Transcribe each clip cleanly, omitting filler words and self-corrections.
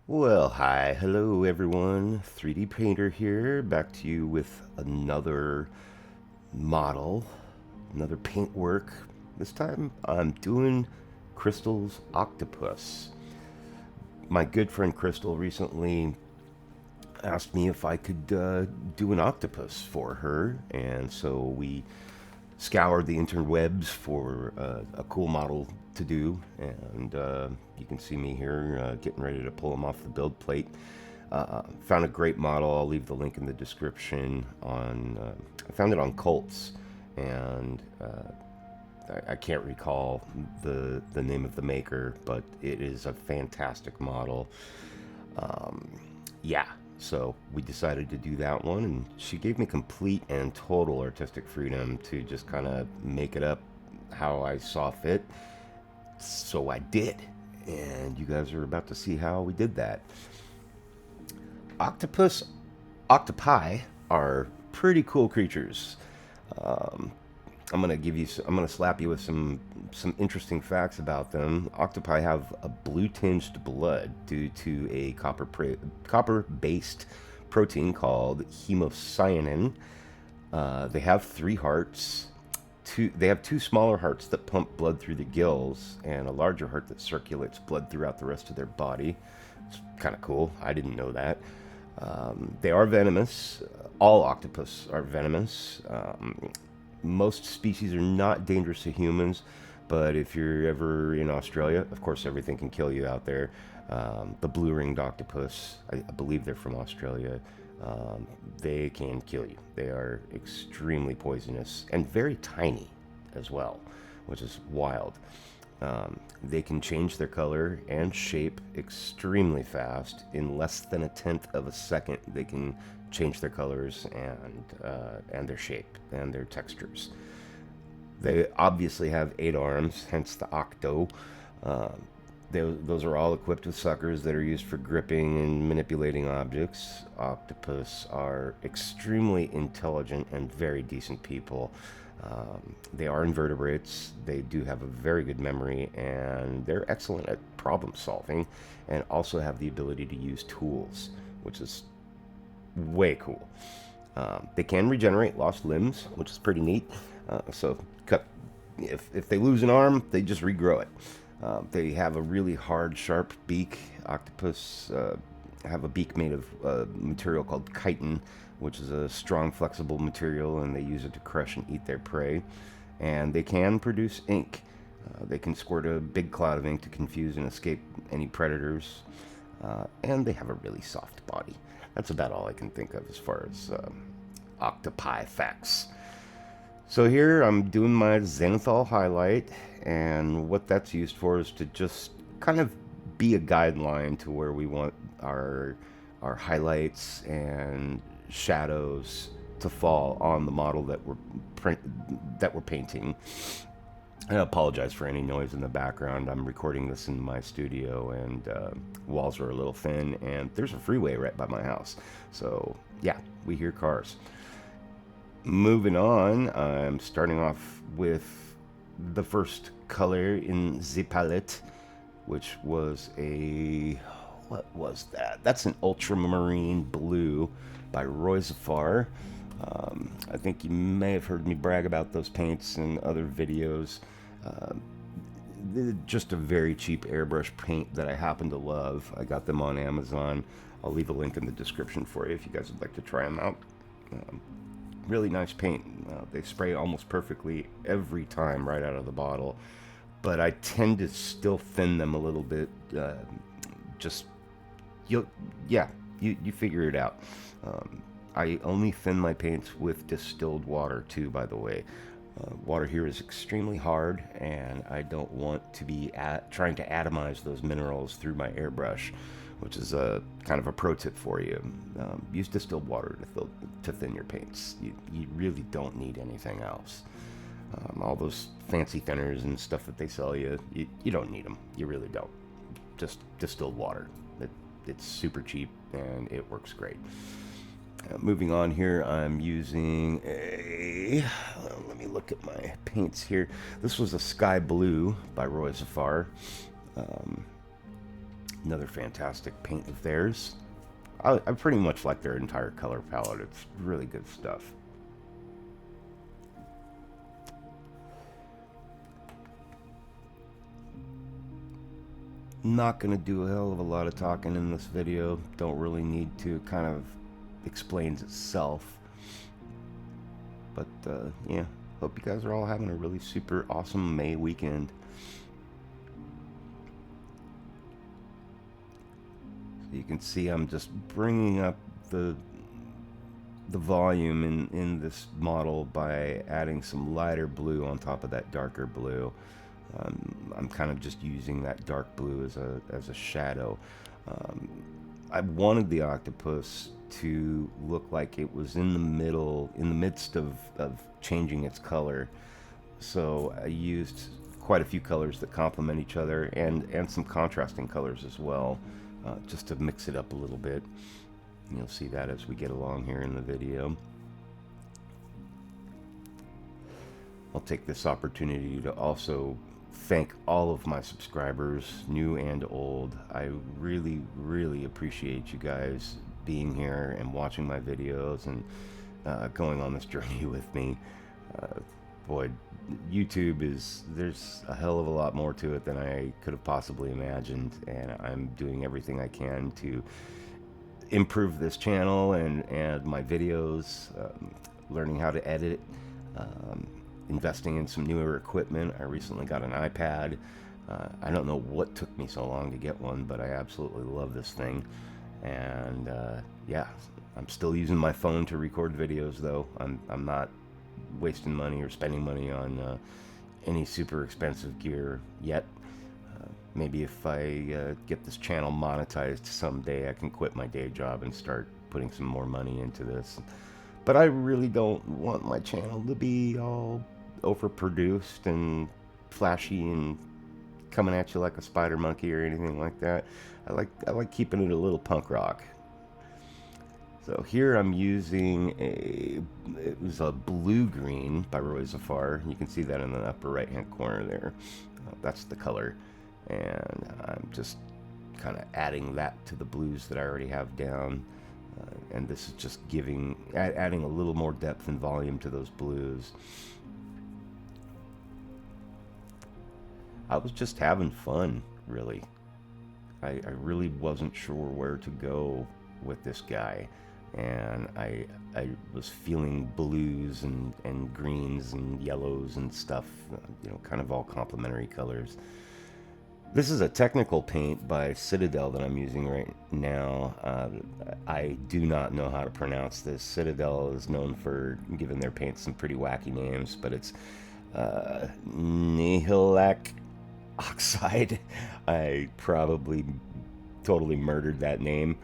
Well, hi, hello everyone. 3D Painter here, back to you with another model, another paintwork. This time I'm doing Crystal's Octopus. My good friend Crystal recently asked me if I could do an octopus for her, and so we scoured the interwebs for a cool model to do, and you can see me here getting ready to pull them off the build plate. Found a great model. I'll leave the link in the description. I found it on Colts, and I can't recall the name of the maker, but it is a fantastic model. Yeah, so we decided to do that one, and she gave me complete and total artistic freedom to just kind of make it up how I saw fit. So I did, and you guys are about to see how we did that. Octopus, octopi are pretty cool creatures. I'm gonna slap you with some interesting facts about them. Octopi have a blue tinged blood due to a copper based protein called hemocyanin. They have three hearts. They have two smaller hearts that pump blood through the gills, and a larger heart that circulates blood throughout the rest of their body. It's kind of cool. I didn't know that. They are venomous. All octopus are venomous. Most species are not dangerous to humans, but if you're ever in Australia, of course, everything can kill you out there. The blue-ringed octopus, I believe they're from Australia, they can kill you. They are extremely poisonous and very tiny as well, which is wild. They can change their color and shape extremely fast. In less than a tenth of a second, they can change their colors and their shape and their textures. They obviously have 8 arms, hence the octo. Uh, those are all equipped with suckers that are used for gripping and manipulating objects. Octopus are extremely intelligent and very decent people. They are invertebrates. They do have a very good memory, and they're excellent at problem solving, and also have the ability to use tools, which is way cool. They can regenerate lost limbs, which is pretty neat. So, if they lose an arm, they just regrow it. They have a really hard, sharp beak. Octopus have a beak made of material called chitin, which is a strong, flexible material, and they use it to crush and eat their prey. And they can produce ink. They can squirt a big cloud of ink to confuse and escape any predators. And they have a really soft body. That's about all I can think of as far as octopi facts. So here I'm doing my zenithal highlight, and what that's used for is to just kind of be a guideline to where we want our highlights and shadows to fall on the model that we're painting. I apologize for any noise in the background. I'm recording this in my studio, and walls are a little thin, and there's a freeway right by my house. So yeah, we hear cars. Moving on, I'm starting off with the first color in the palette, which was what was that? That's an ultramarine blue by Roizefar. I think you may have heard me brag about those paints in other videos. Uh, they're just a very cheap airbrush paint that I happen to love. I got them on Amazon. I'll leave a link in the description for you if you guys would like to try them out. Really nice paint. They spray almost perfectly every time right out of the bottle, but I tend to still thin them a little bit. Just you figure it out. I only thin my paints with distilled water too, by the way. Water here is extremely hard, and I don't want to be trying to atomize those minerals through my airbrush, which is a kind of a pro tip for you. Use distilled water to thin your paints. You really don't need anything else. All those fancy thinners and stuff that they sell you don't need them. You really don't. Just distilled water. It's super cheap, and it works great. Moving on here, I'm using let me look at my paints here. This was a sky blue by Roizefar. Another fantastic paint of theirs. I pretty much like their entire color palette. It's really good stuff. Not going to do a hell of a lot of talking in this video. Don't really need to. It kind of explains itself. But yeah, hope you guys are all having a really super awesome May weekend. So you can see I'm just bringing up the volume in this model by adding some lighter blue on top of that darker blue. I'm kind of just using that dark blue as a shadow. I wanted the octopus to look like it was in the midst of changing its color. So I used quite a few colors that complement each other and some contrasting colors as well, just to mix it up a little bit. And you'll see that as we get along here in the video. I'll take this opportunity to also thank all of my subscribers, new and old. I really, really appreciate you guys being here and watching my videos and going on this journey with me. Boy, YouTube there's a hell of a lot more to it than I could have possibly imagined, and I'm doing everything I can to improve this channel and my videos, learning how to edit, investing in some newer equipment. I recently got an iPad. I don't know what took me so long to get one, but I absolutely love this thing. And yeah, I'm still using my phone to record videos, though. I'm not wasting money or spending money on any super expensive gear yet. Maybe if I get this channel monetized someday, I can quit my day job and start putting some more money into this. But I really don't want my channel to be all overproduced and flashy and coming at you like a spider monkey or anything like that. I like keeping it a little punk rock. So here I'm using it was a blue green by Roizefar. You can see that in the upper right hand corner there. That's the color, and I'm just kind of adding that to the blues that I already have down. And this is just adding a little more depth and volume to those blues. I was just having fun, really. I really wasn't sure where to go with this guy, and I was feeling blues and greens and yellows and stuff, you know, kind of all complementary colors. This is a technical paint by Citadel that I'm using right now. I do not know how to pronounce this. Citadel is known for giving their paints some pretty wacky names, but it's Anycubic oxide. I probably totally murdered that name,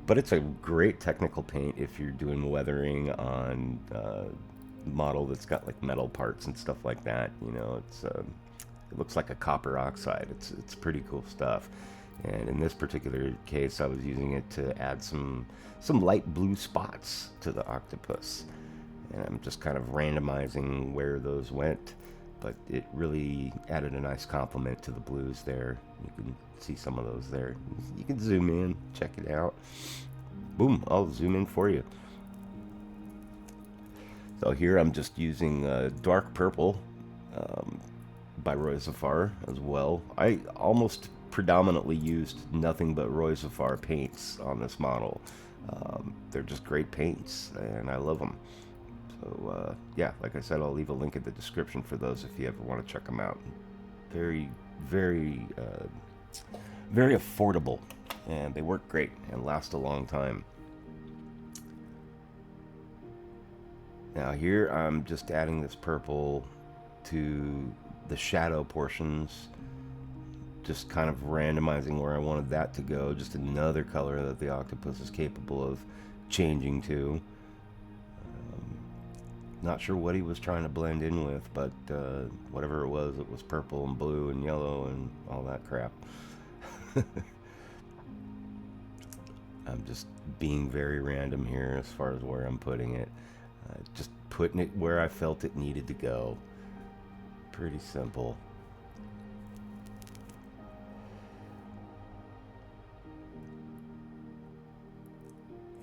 but it's a great technical paint if you're doing weathering on model that's got like metal parts and stuff like that. You know, it looks like a copper oxide. It's pretty cool stuff. And in this particular case, I was using it to add some light blue spots to the octopus, and I'm just kind of randomizing where those went, but it really added a nice complement to the blues there. You can see some of those there. You can zoom in, check it out. Boom, I'll zoom in for you. So here I'm just using dark purple by Roizefar as well. I almost predominantly used nothing but Roizefar paints on this model. They're just great paints, and I love them. So yeah, like I said, I'll leave a link in the description for those if you ever want to check them out. Very, very, very affordable, and they work great and last a long time. Now here I'm just adding this purple to the shadow portions, just kind of randomizing where I wanted that to go. Just another color that the octopus is capable of changing to. Not sure what he was trying to blend in with, but whatever it was purple and blue and yellow and all that crap. I'm just being very random here as far as where I'm putting it. Just putting it where I felt it needed to go. Pretty simple.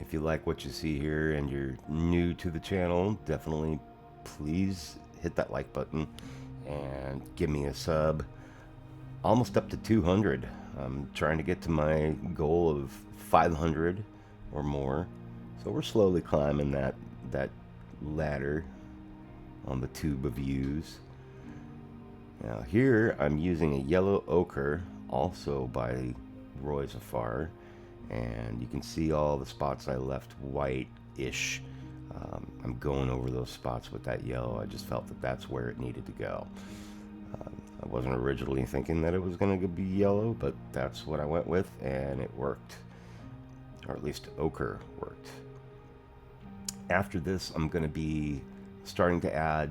If you like what you see here and you're new to the channel, definitely please hit that like button and give me a sub. Almost up to 200. I'm trying to get to my goal of 500 or more. So we're slowly climbing that ladder on the tube of views. Now here I'm using a yellow ochre, also by Roizefar, and you can see all the spots I left white-ish. I'm going over those spots with that yellow. I just felt that that's where it needed to go. I wasn't originally thinking that it was going to be yellow, but that's what I went with, and it worked. Or at least ochre worked. After this, I'm going to be starting to add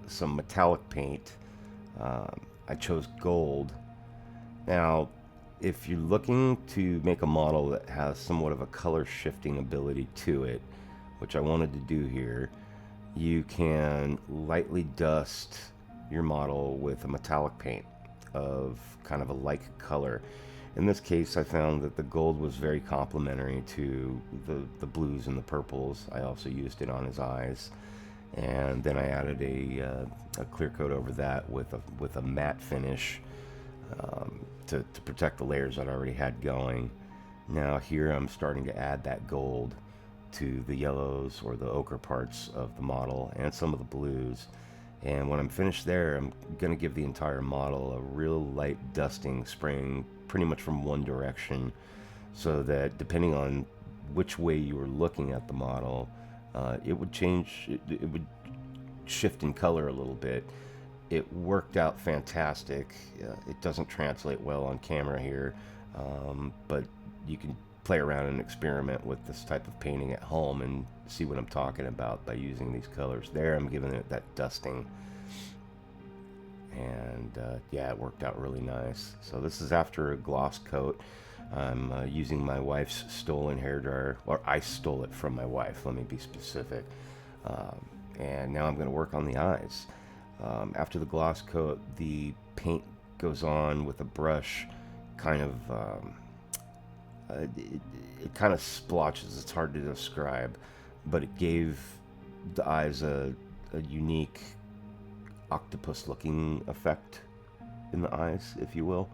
some metallic paint. I chose gold. Now, if you're looking to make a model that has somewhat of a color shifting ability to it, which I wanted to do here, you can lightly dust your model with a metallic paint of kind of a like color. In this case, I found that the gold was very complementary to the blues and the purples. I also used it on his eyes, and then I added a clear coat over that with a matte finish to protect the layers that I already had going. Now here I'm starting to add that gold to the yellows or the ochre parts of the model and some of the blues. And when I'm finished there, I'm going to give the entire model a real light dusting, spraying pretty much from one direction, so that depending on which way you were looking at the model, it would change, it would shift in color a little bit. It worked out fantastic. It doesn't translate well on camera here, but you can play around and experiment with this type of painting at home and see what I'm talking about by using these colors. There I'm giving it that dusting, and yeah, it worked out really nice. So this is after a gloss coat. I'm using my wife's stolen hairdryer, or I stole it from my wife, let me be specific. And now I'm going to work on the eyes. After the gloss coat, the paint goes on with a brush, kind of it kind of splotches. It's hard to describe, but it gave the eyes a unique octopus looking effect in the eyes, if you will.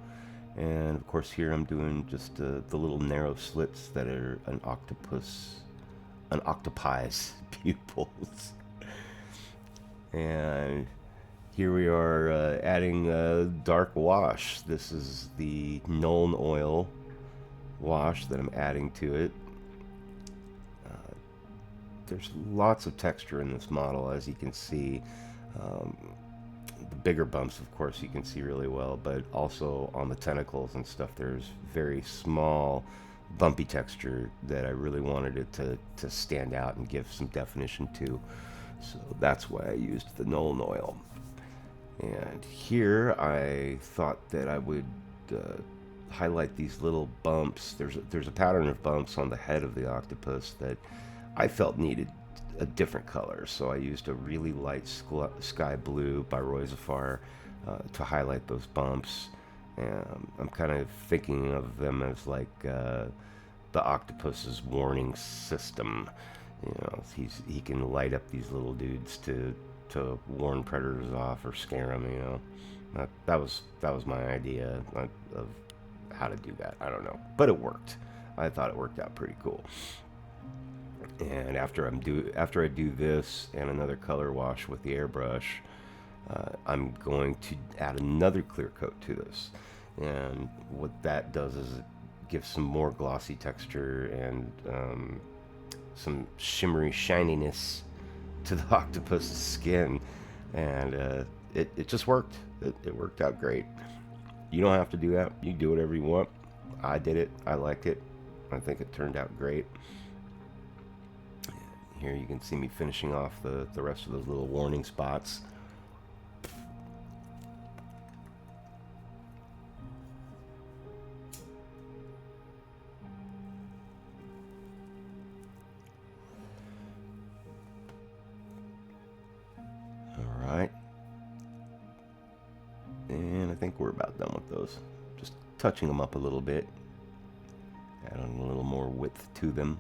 And of course here I'm doing just the little narrow slits that are an octopi's pupils. And here we are adding a dark wash. This is the Nuln oil wash that I'm adding to it. There's lots of texture in this model, as you can see. The bigger bumps, of course, you can see really well, but also on the tentacles and stuff, there's very small bumpy texture that I really wanted it to stand out and give some definition to. So that's why I used the Nuln oil. And here I thought that I would highlight these little bumps. There's a pattern of bumps on the head of the octopus that I felt needed a different color, so I used a really light sky blue by Roizefar to highlight those bumps. And I'm kind of thinking of them as like the octopus's warning system. You know, he can light up these little dudes to warn predators off or scare them. You know, that was my idea of how to do that. I don't know, but it worked. I thought it worked out pretty cool. And after I do this and another color wash with the airbrush, I'm going to add another clear coat to this. And what that does is it gives some more glossy texture and some shimmery shininess to the octopus's skin. And it just worked. It worked out great. You don't have to do that. You do whatever you want. I did it. I liked it. I think it turned out great. Here you can see me finishing off the rest of those little warning spots. Alright. And I think we're about done with those. Just touching them up a little bit. Adding a little more width to them.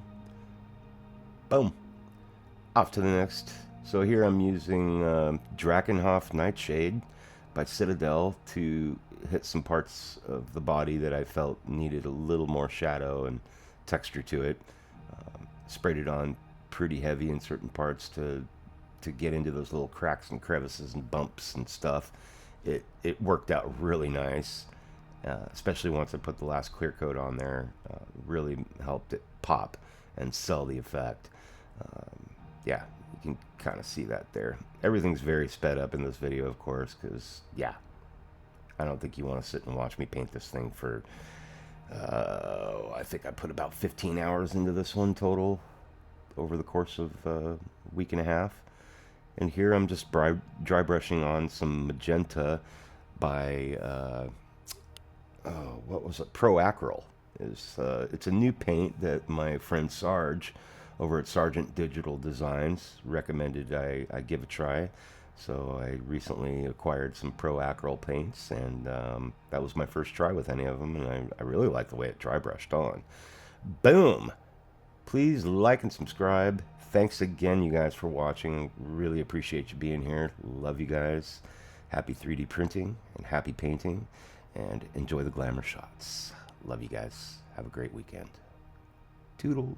Boom. Off to the next. So here I'm using Drakenhof Nightshade by Citadel to hit some parts of the body that I felt needed a little more shadow and texture to it. Sprayed it on pretty heavy in certain parts to get into those little cracks and crevices and bumps and stuff. It worked out really nice, especially once I put the last clear coat on there. Really helped it pop and sell the effect. Yeah, you can kind of see that there. Everything's very sped up in this video, of course, because, yeah, I don't think you want to sit and watch me paint this thing for, I think I put about 15 hours into this one total over the course of a week and a half. And here I'm just dry brushing on some magenta by, what was it? Pro Acryl. It's a new paint that my friend Sarge over at Sargent Digital Designs recommended I give a try. So I recently acquired some Pro Acryl paints, and that was my first try with any of them, and I really like the way it dry brushed on. Boom! Please like and subscribe. Thanks again, you guys, for watching. Really appreciate you being here. Love you guys. Happy 3D printing and happy painting, and enjoy the glamour shots. Love you guys. Have a great weekend. Toodles.